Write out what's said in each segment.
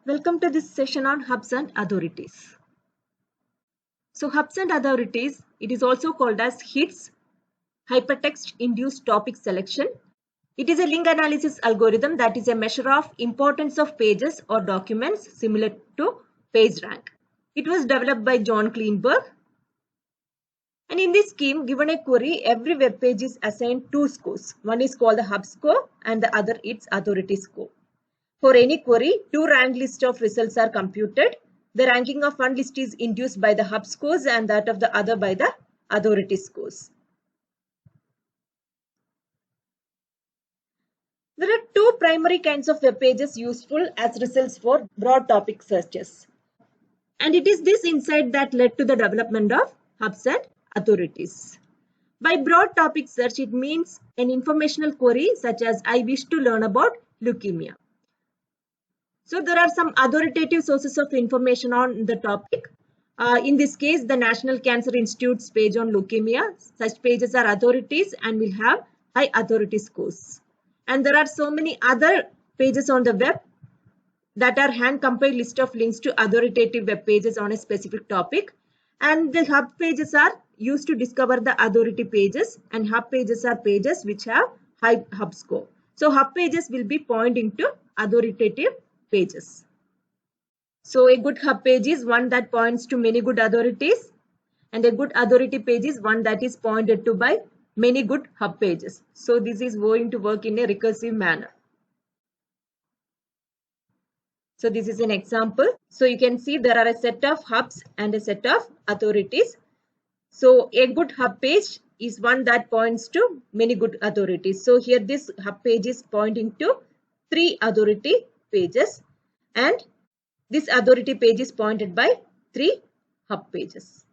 Welcome to this session on hubs and authorities. So hubs and authorities, it is also called as HITS, Hypertext Induced Topic Selection. It is a link analysis algorithm that is a measure of importance of pages or documents similar to PageRank. It was developed by John Kleinberg. And in this scheme, given a query, every web page is assigned two scores. One is called the hub score and the other its authority score. For any query, two rank lists of results are computed. The ranking of one list is induced by the hub scores and that of the other by the authority scores. There are two primary kinds of web pages useful as results for broad topic searches. And it is this insight that led to the development of hubs and authorities. By broad topic search, it means an informational query such as I wish to learn about leukemia. So there are some authoritative sources of information on the topic. In this case, the National Cancer Institute's page on leukemia. Such pages are authorities and will have high authority scores. And there are so many other pages on the web that are hand-compiled list of links to authoritative web pages on a specific topic. And the hub pages are used to discover the authority pages, and hub pages are pages which have high hub score. So hub pages will be pointing to authoritative pages. So a good hub page is one that points to many good authorities, and a good authority page is one that is pointed to by many good hub pages. So this is going to work in a recursive manner. So this is an example. So you can see there are a set of hubs and a set of authorities. So a good hub page is one that points to many good authorities. So here this hub page is pointing to 3 authority pages, and this authority page is pointed by 3 hub pages.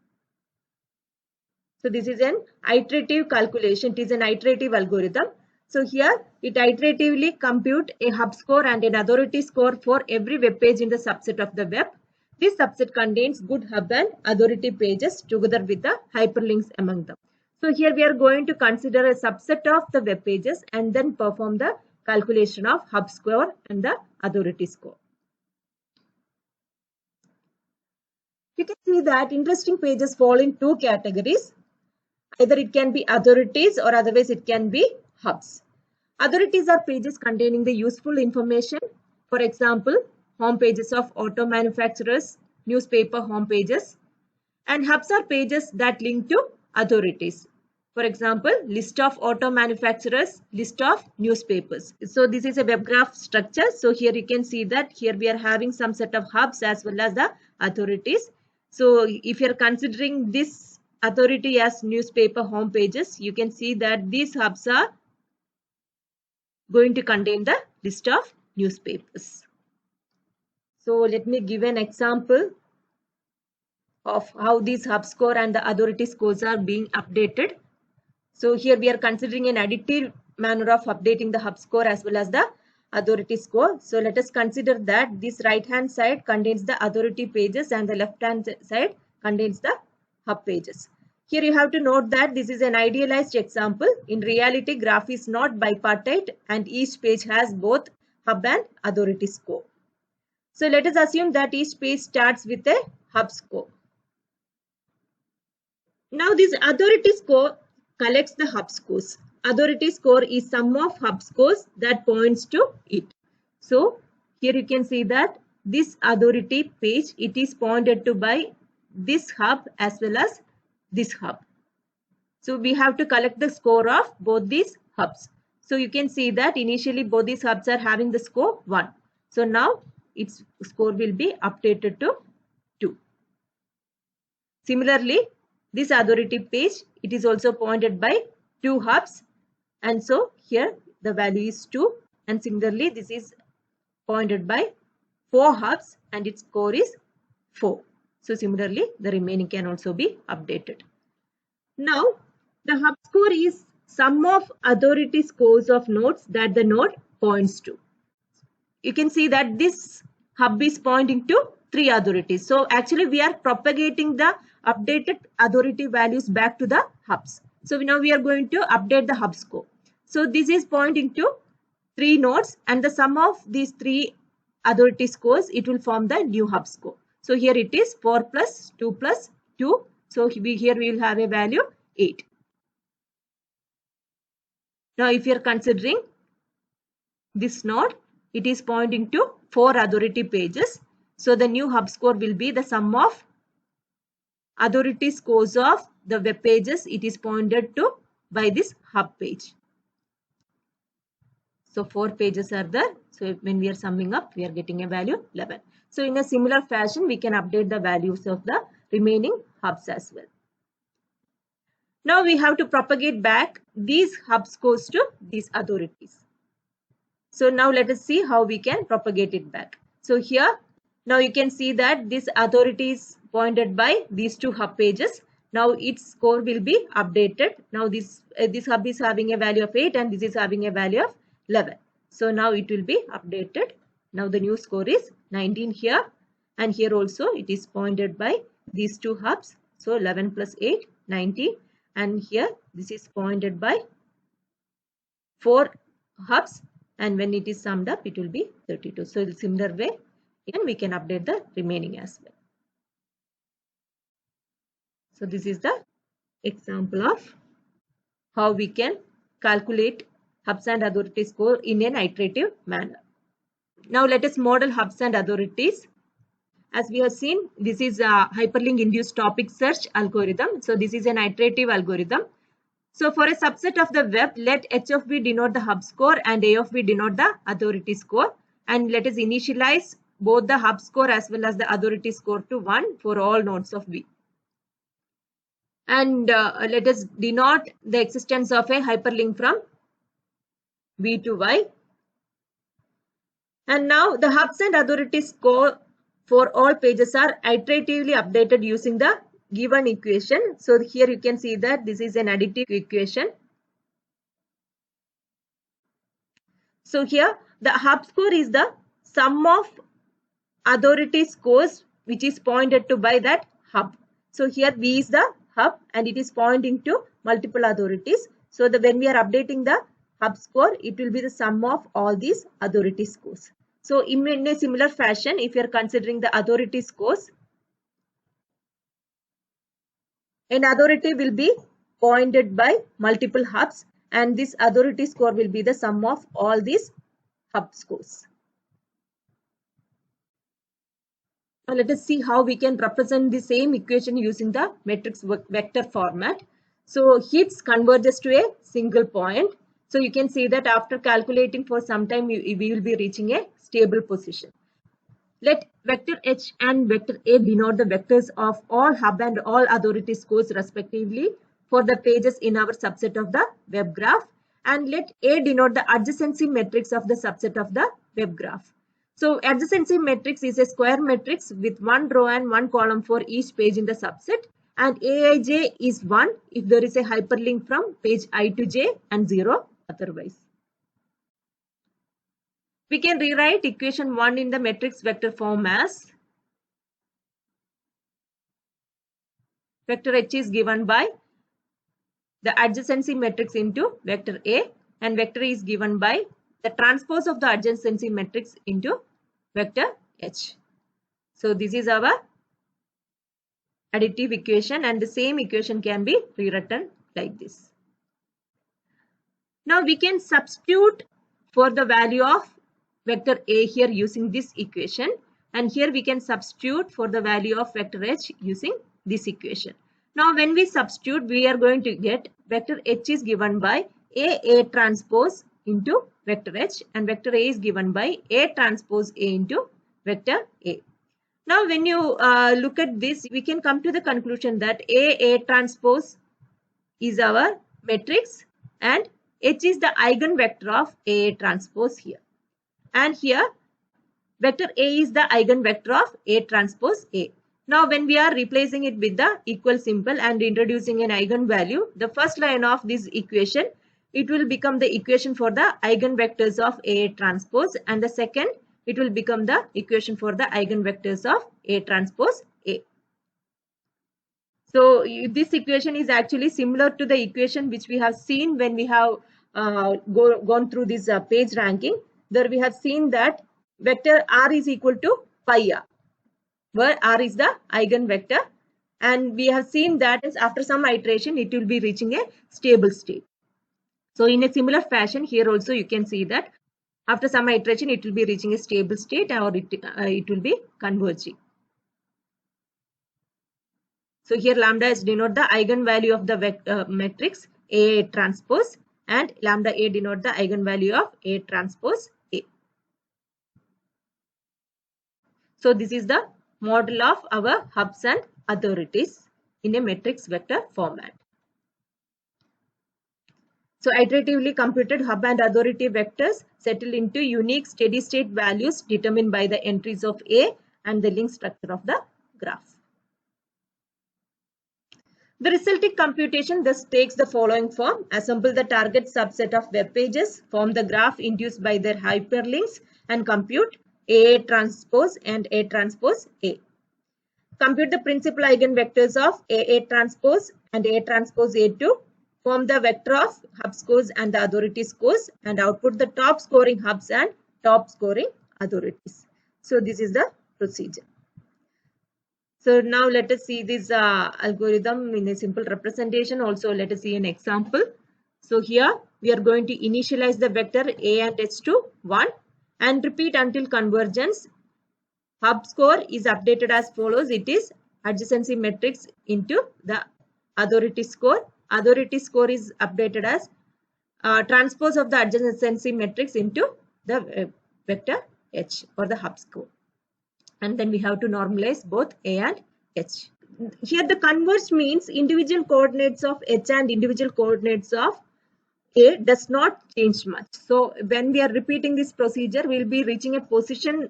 So this is an iterative calculation. It is an iterative algorithm. So here it iteratively compute a hub score and an authority score for every web page in the subset of the web. This subset contains good hub and authority pages together with the hyperlinks among them. So here we are going to consider a subset of the web pages and then perform the calculation of hub score and the authority score. You can see that interesting pages fall in 2 categories. Either it can be authorities or otherwise it can be hubs. Authorities are pages containing the useful information. For example, home pages of auto manufacturers, newspaper home pages. And hubs are pages that link to authorities. For example, list of auto manufacturers, list of newspapers. So this is a web graph structure. So here you can see that here we are having some set of hubs as well as the authorities. So if you are considering this authority as newspaper home pages, you can see that these hubs are going to contain the list of newspapers. So let me give an example of how these hub score and the authority scores are being updated. So here we are considering an additive manner of updating the hub score as well as the authority score. So let us consider that this right hand side contains the authority pages and the left hand side contains the hub pages. Here you have to note that this is an idealized example. In reality, graph is not bipartite and each page has both hub and authority score. So let us assume that each page starts with a hub score. Now this authority score collects the hub scores. Authority score is sum of hub scores that points to it. So here you can see that this authority page, it is pointed to by this hub as well as this hub. So we have to collect the score of both these hubs. So you can see that initially both these hubs are having the score 1. So now its score will be updated to 2. Similarly, this authority page, it is also pointed by 2 hubs, and so here the value is 2, and similarly this is pointed by 4 hubs and its score is 4. So similarly the remaining can also be updated. Now the hub score is sum of authority scores of nodes that the node points to. You can see that this hub is pointing to 3 authorities. So actually we are propagating the updated authority values back to the hubs. So now we are going to update the hub score. So this is pointing to 3 nodes and the sum of these 3 authority scores, it will form the new hub score. So here it is 4 plus 2 plus 2. So here we will have a value 8. Now if you are considering this node, it is pointing to 4 authority pages. So the new hub score will be the sum of authority scores of the web pages it is pointed to by this hub page. So 4 pages are there. So when we are summing up, we are getting a value 11. So in a similar fashion, we can update the values of the remaining hubs as well. Now we have to propagate back these hub scores to these authorities. So now let us see how we can propagate it back. So here, now you can see that this authority is pointed by these 2 hub pages. Now its score will be updated. Now this hub is having a value of 8 and this is having a value of 11. So now it will be updated. Now the new score is 19 here, and here also it is pointed by these 2 hubs. So 11 plus 8, 19, and here this is pointed by 4 hubs, and when it is summed up it will be 32. So in a similar way, and we can update the remaining as well. So this is the example of how we can calculate hubs and authority score in an iterative manner. Now let us model hubs and authorities. As we have seen, this is a hyperlink induced topic search algorithm. So this is an iterative algorithm. So for a subset of the web, let h of v denote the hub score and a of v denote the authority score. And let us initialize both the hub score as well as the authority score to 1 for all nodes of v. And let us denote the existence of a hyperlink from v to y. And now the hubs and authority score for all pages are iteratively updated using the given equation. So here you can see that this is an additive equation. So here the hub score is the sum of authority scores which is pointed to by that hub. So here V is the hub and it is pointing to multiple authorities. So when we are updating the hub score, it will be the sum of all these authority scores. So in a similar fashion, if you are considering the authority scores, an authority will be pointed by multiple hubs and this authority score will be the sum of all these hub scores. Now let us see how we can represent the same equation using the matrix vector format. So heaps converges to a single point. So you can see that after calculating for some time, we will be reaching a stable position. Let vector h and vector a denote the vectors of all hub and all authority scores respectively for the pages in our subset of the web graph. And let a denote the adjacency matrix of the subset of the web graph. So adjacency matrix is a square matrix with 1 row and 1 column for each page in the subset. And Aij is 1 if there is a hyperlink from page I to j and 0 otherwise. We can rewrite equation 1 in the matrix vector form as vector h is given by the adjacency matrix into vector A and vector is given by the transpose of the adjacency matrix into vector h. So this is our additive equation and the same equation can be rewritten like this. Now we can substitute for the value of vector A here using this equation and here we can substitute for the value of vector h using this equation. Now when we substitute, we are going to get vector h is given by A transpose into vector h and vector A is given by A transpose A into vector A. Now when you look at this, we can come to the conclusion that A transpose is our matrix and H is the eigenvector of A transpose here. And here vector A is the eigenvector of A transpose A. Now when we are replacing it with the equal symbol and introducing an eigenvalue, the first line of this equation, it will become the equation for the eigenvectors of A transpose and the second, it will become the equation for the eigenvectors of A transpose A. So this equation is actually similar to the equation which we have seen when we have gone through this page ranking. There we have seen that vector r is equal to pi r, where r is the eigenvector, and we have seen that is after some iteration it will be reaching a stable state. So in a similar fashion here also you can see that after some iteration it will be reaching a stable state, or it will be converging. So here lambda is denote the eigenvalue of the vector matrix A transpose, and lambda A denote the eigenvalue of A transpose A. So this is the model of our hubs and authorities in a matrix vector format. So iteratively computed hub and authority vectors settle into unique steady state values determined by the entries of A and the link structure of the graph. The resulting computation thus takes the following form: assemble the target subset of web pages, form the graph induced by their hyperlinks, and compute A transpose and A transpose A. Compute the principal eigenvectors of A transpose and A transpose A2, form the vector of hub scores and the authority scores, and output the top scoring hubs and top scoring authorities. So this is the procedure. So now let us see this algorithm in a simple representation. Also let us see an example. So here we are going to initialize the vector A and H to 1 and repeat until convergence. Hub score is updated as follows. It is adjacency matrix into the authority score. Authority score is updated as transpose of the adjacency matrix into the vector H, or the hub score. And then we have to normalize both A and H. Here the converge means individual coordinates of H and individual coordinates of A does not change much. So when we are repeating this procedure, we will be reaching a position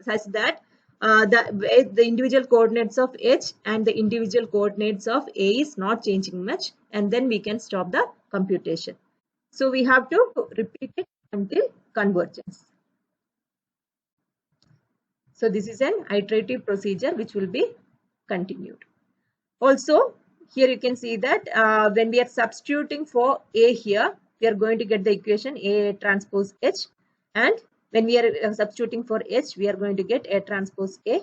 such that the individual coordinates of H and the individual coordinates of A is not changing much, and then we can stop the computation. So we have to repeat it until convergence. So this is an iterative procedure which will be continued. Also, here you can see that when we are substituting for A here, we are going to get the equation A transpose H, and when we are substituting for H, we are going to get A transpose A.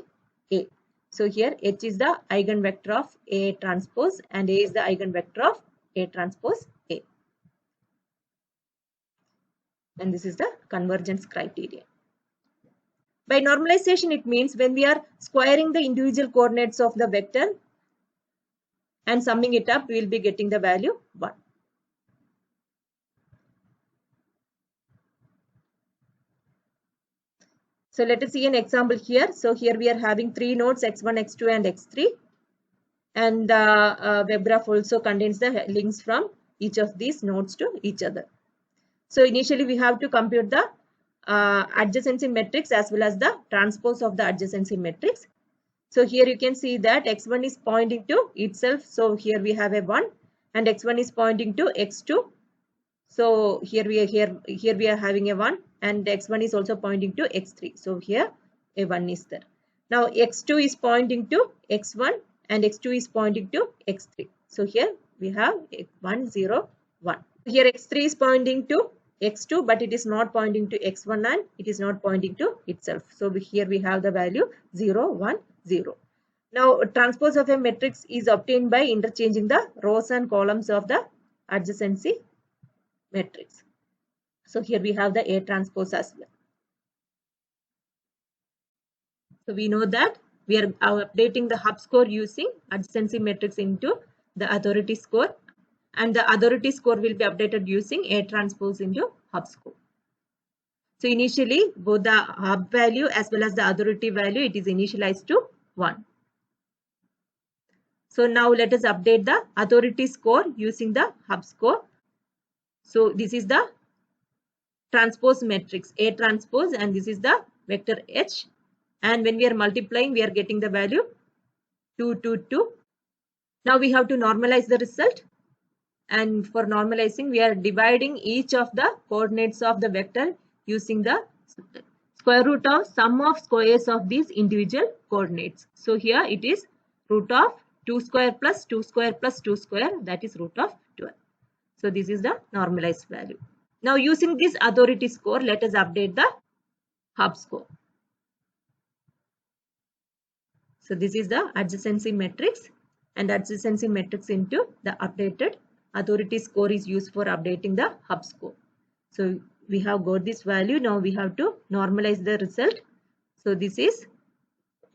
So here H is the eigenvector of A transpose and A is the eigenvector of A transpose A. And this is the convergence criterion. By normalization, it means when we are squaring the individual coordinates of the vector and summing it up, we will be getting the value 1. So let us see an example here. So here we are having 3 nodes x1, x2 and x3, and the web graph also contains the links from each of these nodes to each other. So initially we have to compute the adjacency matrix as well as the transpose of the adjacency matrix. So here you can see that x1 is pointing to itself. So here we have a 1, and x1 is pointing to x2. So here we are having a 1, and x1 is also pointing to x3. So here a 1 is there. Now x2 is pointing to x1 and x2 is pointing to x3. So here we have 1, 0, 1. Here x3 is pointing to x2, but it is not pointing to x1 and it is not pointing to itself. So here we have the value 0, 1, 0. Now transpose of a matrix is obtained by interchanging the rows and columns of the adjacency matrix. So here we have the A transpose as well. So we know that we are updating the hub score using adjacency matrix into the authority score, and the authority score will be updated using A transpose into hub score. So initially both the hub value as well as the authority value, it is initialized to 1. So now let us update the authority score using the hub score. So this is the transpose matrix A transpose, and this is the vector H, and when we are multiplying we are getting the value 2, 2, 2. Now we have to normalize the result, and for normalizing we are dividing each of the coordinates of the vector using the square root of sum of squares of these individual coordinates. So here it is root of 2 square plus 2 square plus 2 square, that is root of 12. So this is the normalized value. Now using this authority score, let us update the hub score. So this is the adjacency matrix, and adjacency matrix into the updated authority score is used for updating the hub score. So we have got this value. Now we have to normalize the result. So this is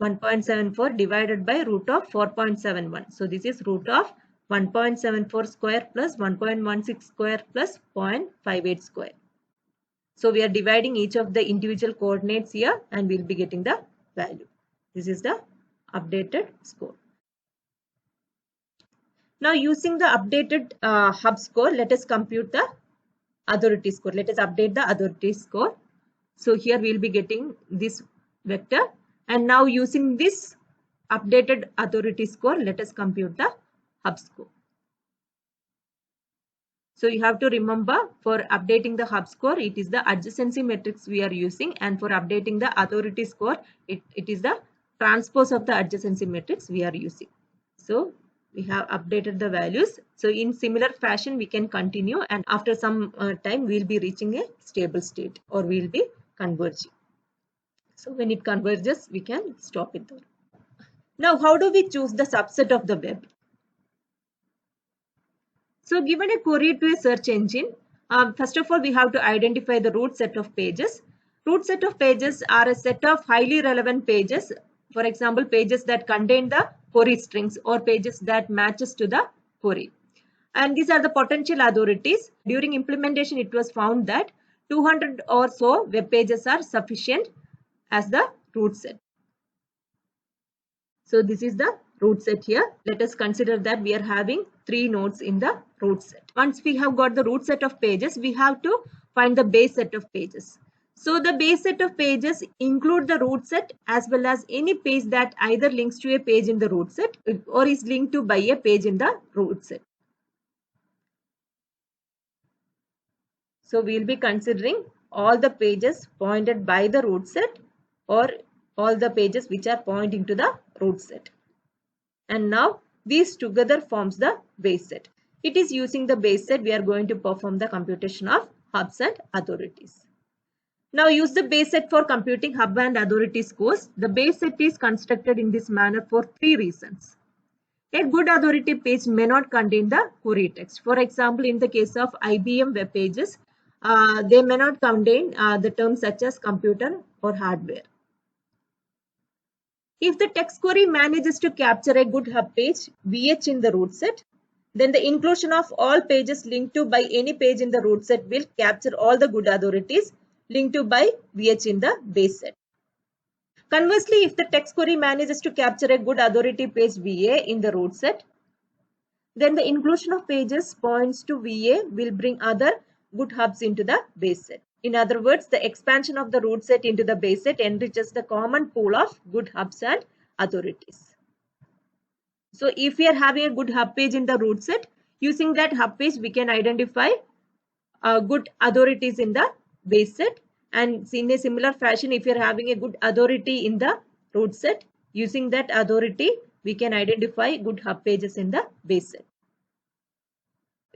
1.74 divided by root of 4.71. So this is root of 1.74 square plus 1.16 square plus 0.58 square. So we are dividing each of the individual coordinates here and we'll be getting the value. This is the updated score. Now using the updated hub score, let us compute the authority score. Let us update the authority score. So here we will be getting this vector, and now using this updated authority score, let us compute the hub score. So you have to remember, for updating the hub score, it is the adjacency matrix we are using, and for updating the authority score, it is the transpose of the adjacency matrix we are using. So we have updated the values. So in similar fashion we can continue, and after some time we will be reaching a stable state, or we will be converging. So when it converges, we can stop it there. Now how do we choose the subset of the web? So given a query to a search engine, first of all we have to identify the root set of pages. Root set of pages are a set of highly relevant pages. For example, pages that contain the query strings, or pages that matches to the query. And these are the potential authorities. During implementation, it was found that 200 or so web pages are sufficient as the root set. So this is the root set here. Let us consider that we are having 3 nodes in the root set. Once we have got the root set of pages, we have to find the base set of pages. So the base set of pages include the root set as well as any page that either links to a page in the root set or is linked to by a page in the root set. So we will be considering all the pages pointed by the root set, or all the pages which are pointing to the root set. And now these together forms the base set. It is using the base set we are going to perform the computation of hubs and authorities. Now use the base set for computing hub and authority scores. The base set is constructed in this manner for 3 reasons. A good authority page may not contain the query text. For example, in the case of IBM web pages, they may not contain the terms such as computer or hardware. If the text query manages to capture a good hub page, VH, in the root set, then the inclusion of all pages linked to by any page in the root set will capture all the good authorities linked to by VH in the base set. Conversely, if the text query manages to capture a good authority page VA in the root set, then the inclusion of pages points to VA will bring other good hubs into the base set. In other words, the expansion of the root set into the base set enriches the common pool of good hubs and authorities. So if we are having a good hub page in the root set, using that hub page we can identify good authorities in the base set. And in a similar fashion, if you are having a good authority in the root set, using that authority we can identify good hub pages in the base set.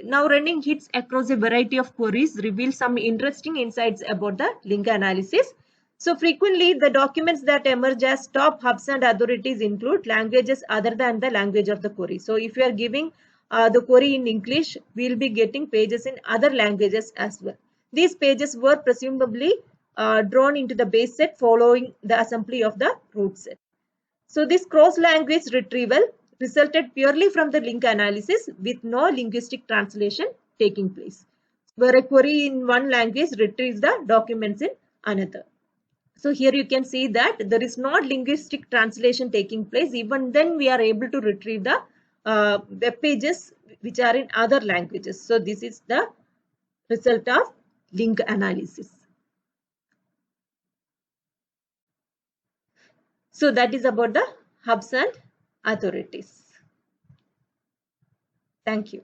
Now running hits across a variety of queries reveal some interesting insights about the link analysis. So frequently the documents that emerge as top hubs and authorities include languages other than the language of the query. So if you are giving the query in English, we will be getting pages in other languages as well. These pages were presumably drawn into the base set following the assembly of the root set. So this cross-language retrieval resulted purely from the link analysis with no linguistic translation taking place, where a query in one language retrieves the documents in another. So here you can see that there is not linguistic translation taking place. Even then we are able to retrieve the web pages which are in other languages. So this is the result of link analysis. So that is about the hubs and authorities. Thank you.